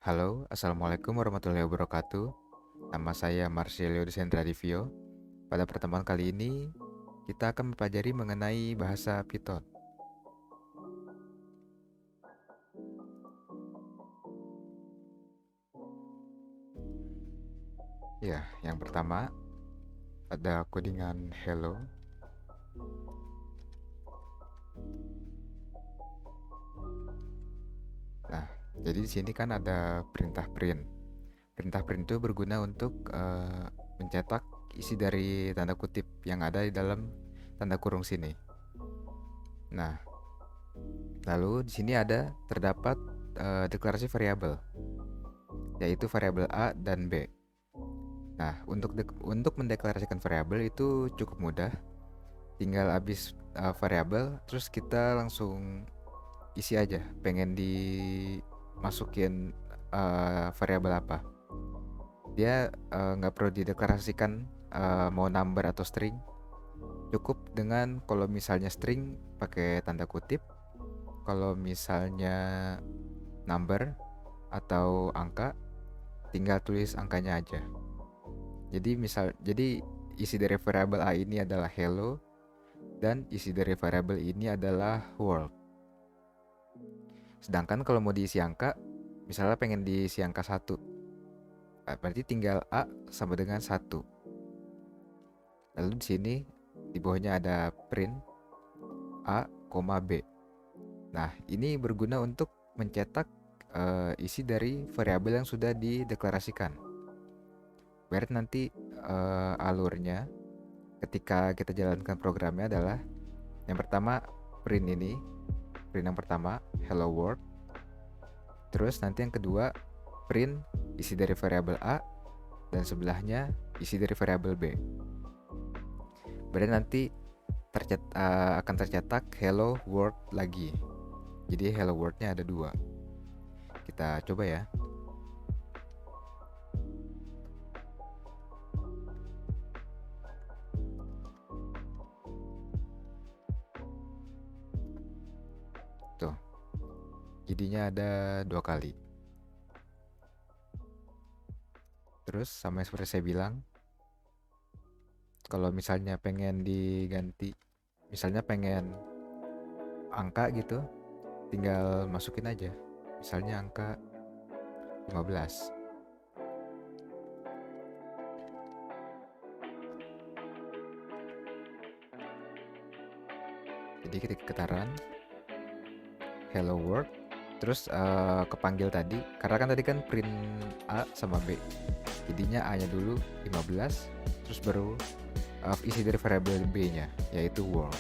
Halo, Assalamualaikum warahmatullahi wabarakatuh. Nama saya Marcelio Desendra Divio. Pada pertemuan kali ini, kita akan mempelajari mengenai bahasa Python. Ya, yang pertama ada codingan hello. Nah, jadi di sini kan ada perintah print. Perintah print itu berguna untuk mencetak isi dari tanda kutip yang ada di dalam tanda kurung sini. Nah, lalu di sini terdapat deklarasi variabel, yaitu variabel A dan B. Nah, untuk mendeklarasikan variabel itu cukup mudah. Tinggal habis variabel, terus kita langsung isi aja. Pengen dimasukin variabel apa? Dia nggak perlu dideklarasikan mau number atau string. Cukup dengan kalau misalnya string pakai tanda kutip, kalau misalnya number atau angka, tinggal tulis angkanya aja. Jadi isi dari variabel A ini adalah hello dan isi dari variabel ini adalah world. Sedangkan kalau mau diisi angka, misalnya pengen diisi angka 1, berarti tinggal A sama dengan 1. Lalu di sini di bawahnya ada print A, B. Nah, ini berguna untuk mencetak isi dari variabel yang sudah dideklarasikan. Biar nanti alurnya ketika kita jalankan programnya adalah yang pertama print yang pertama hello world, terus nanti yang kedua print isi dari variabel A dan sebelahnya isi dari variabel B. Berarti nanti akan tercetak hello world lagi. Jadi hello world-nya ada 2. Kita coba ya. Tuh, jadinya ada 2 kali. Terus sama seperti saya bilang, kalau misalnya pengen diganti, misalnya pengen angka gitu, tinggal masukin aja. Misalnya angka 15. Jadi ketika kita run hello world, terus kepanggil tadi, karena kan tadi kan print A sama B, jadinya A nya dulu 15, terus baru isi dari variabel B nya, yaitu world.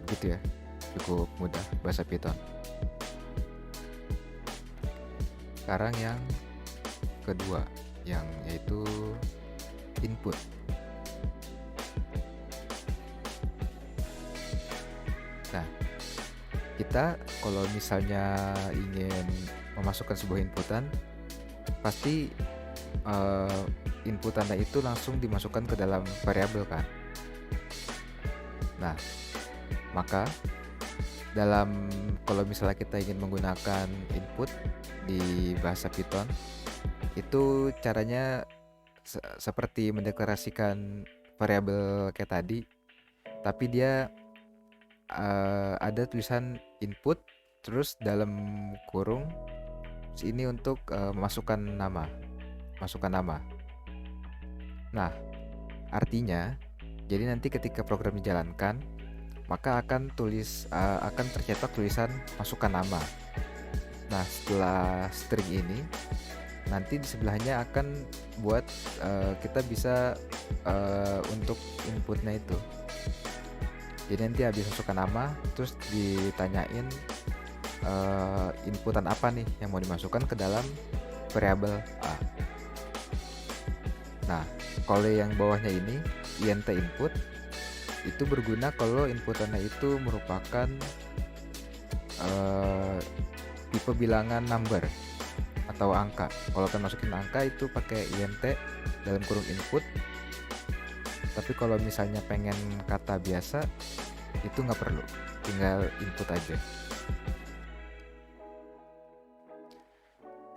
Begitu ya, cukup mudah bahasa Python. Sekarang yang kedua, yang yaitu input. Nah, kita kalau misalnya ingin memasukkan sebuah inputan, pasti inputannya itu langsung dimasukkan ke dalam variabel kan. Nah, maka kalau misalnya kita ingin menggunakan input di bahasa Python, itu caranya seperti mendeklarasikan variabel kayak tadi, tapi dia ada tulisan input terus dalam kurung ini untuk masukkan nama. Nah, artinya jadi nanti ketika program dijalankan, maka akan tercetak tulisan masukkan nama. Nah, setelah string ini nanti di sebelahnya akan buat kita bisa untuk inputnya itu. Jadi nanti habis masukkan nama, terus ditanyain inputan apa nih yang mau dimasukkan ke dalam variabel A. Nah, kalau yang bawahnya ini int input itu berguna kalau inputannya itu merupakan tipe bilangan number atau angka. Kalau kita masukin angka itu pakai int dalam kurung input. Tapi kalau misalnya pengen kata biasa, itu nggak perlu, tinggal input aja.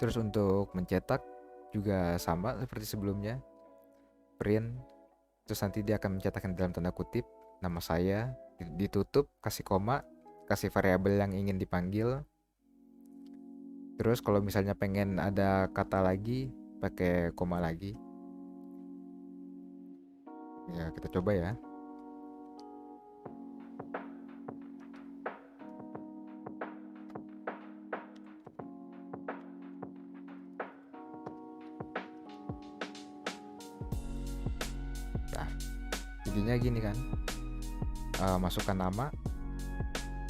Terus untuk mencetak juga sama seperti sebelumnya, print, terus nanti dia akan mencetakkan dalam tanda kutip nama saya, ditutup, kasih koma, kasih variabel yang ingin dipanggil. Terus kalau misalnya pengen ada kata lagi, pakai koma lagi. Ya, kita coba ya. Nah, jadinya gini kan. Masukkan nama,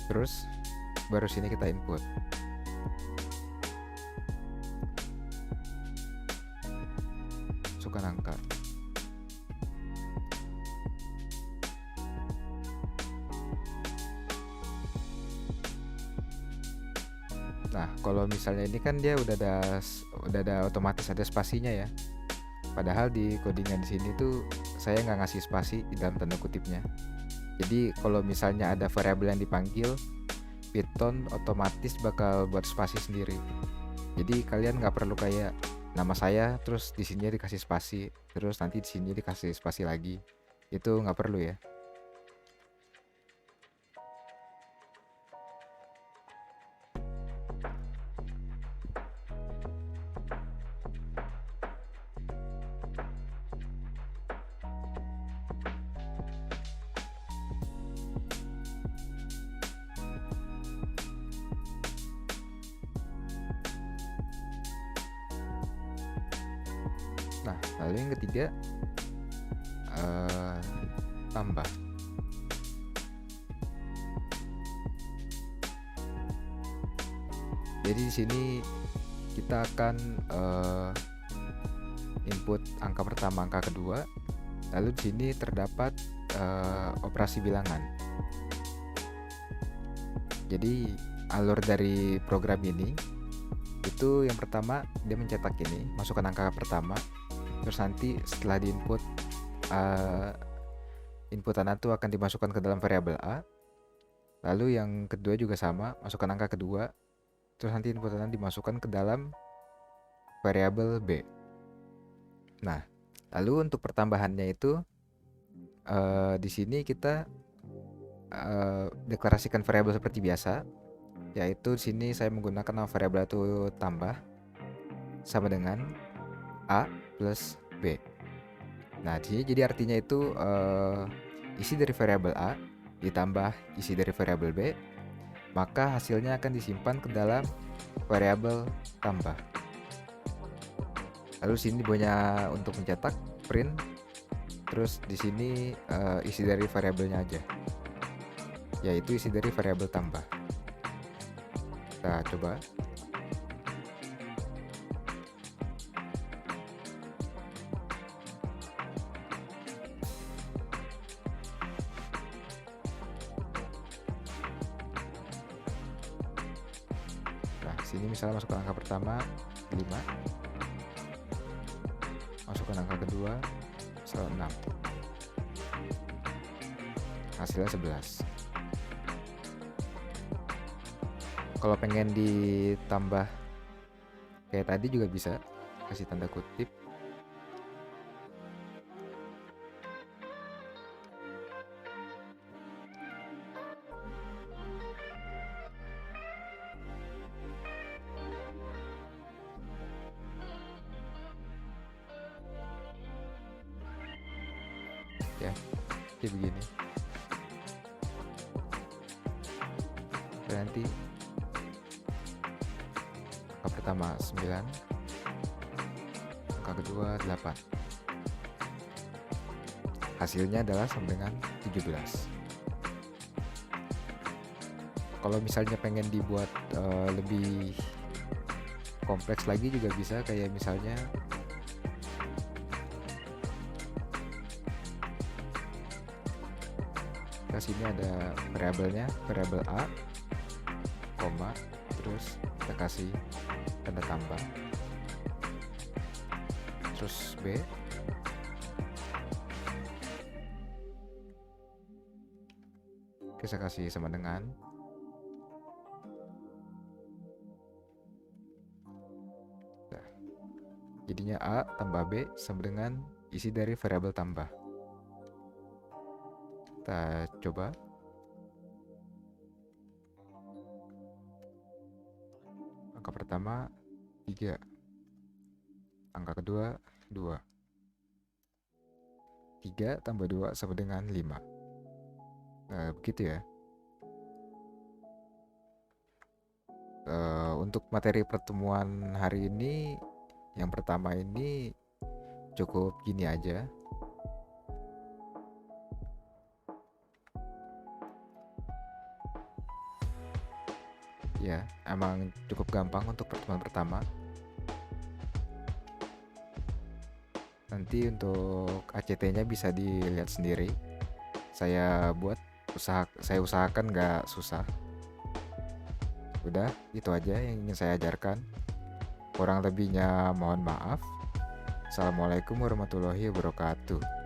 terus baru sini kita input. Masukkan angka. Nah, kalau misalnya ini kan dia udah ada otomatis ada spasinya ya. Padahal di codingan di sini tuh saya nggak ngasih spasi di dalam tanda kutipnya. Jadi kalau misalnya ada variabel yang dipanggil, Python otomatis bakal buat spasi sendiri. Jadi kalian nggak perlu kayak nama saya terus di sini dikasih spasi, terus nanti di sini dikasih spasi lagi. Itu nggak perlu ya. Nah, lalu yang ketiga tambah. Jadi di sini kita akan input angka pertama, angka kedua. Lalu di sini terdapat operasi bilangan. Jadi alur dari program ini itu yang pertama dia mencetak ini, masukkan angka pertama, terus nanti setelah diinput inputan itu akan dimasukkan ke dalam variabel A. Lalu yang kedua juga sama, masukkan angka kedua, terus nanti inputan dimasukkan ke dalam variabel B. Nah, lalu untuk pertambahannya itu di sini kita deklarasikan variabel seperti biasa, yaitu di sini saya menggunakan nama variabel itu tambah sama dengan A plus B. Nah, di sini jadi artinya itu isi dari variabel A ditambah isi dari variabel B, maka hasilnya akan disimpan ke dalam variabel tambah. Lalu sini punya untuk mencetak print, terus di sini isi dari variabelnya aja, yaitu isi dari variabel tambah. Kita coba. Nah, sini misalnya masukkan angka pertama 5, masukkan angka kedua misalnya 6, hasilnya 11. Kalau pengen ditambah kayak tadi juga bisa, kasih tanda kutip. Ya, kayak begini. Nanti angka pertama 9, angka kedua 8. Hasilnya adalah sama dengan 17. Kalau misalnya pengen dibuat lebih kompleks lagi juga bisa, kayak misalnya ke sini ada variabelnya, variabel A, koma, terus kita kasih tanda tambah, terus B, kita kasih sama dengan Jadinya A tambah B sama dengan isi dari variabel tambah. Kita coba. Angka pertama 3, angka kedua 2. 3 tambah 2 sama dengan 5. Nah, begitu ya. Untuk materi pertemuan hari ini, yang pertama ini cukup gini aja. Ya, emang cukup gampang untuk pertemuan pertama. Nanti untuk ACT-nya bisa dilihat sendiri. Saya usahakan nggak susah. Udah, itu aja yang ingin saya ajarkan. Kurang lebihnya mohon maaf. Assalamualaikum warahmatullahi wabarakatuh.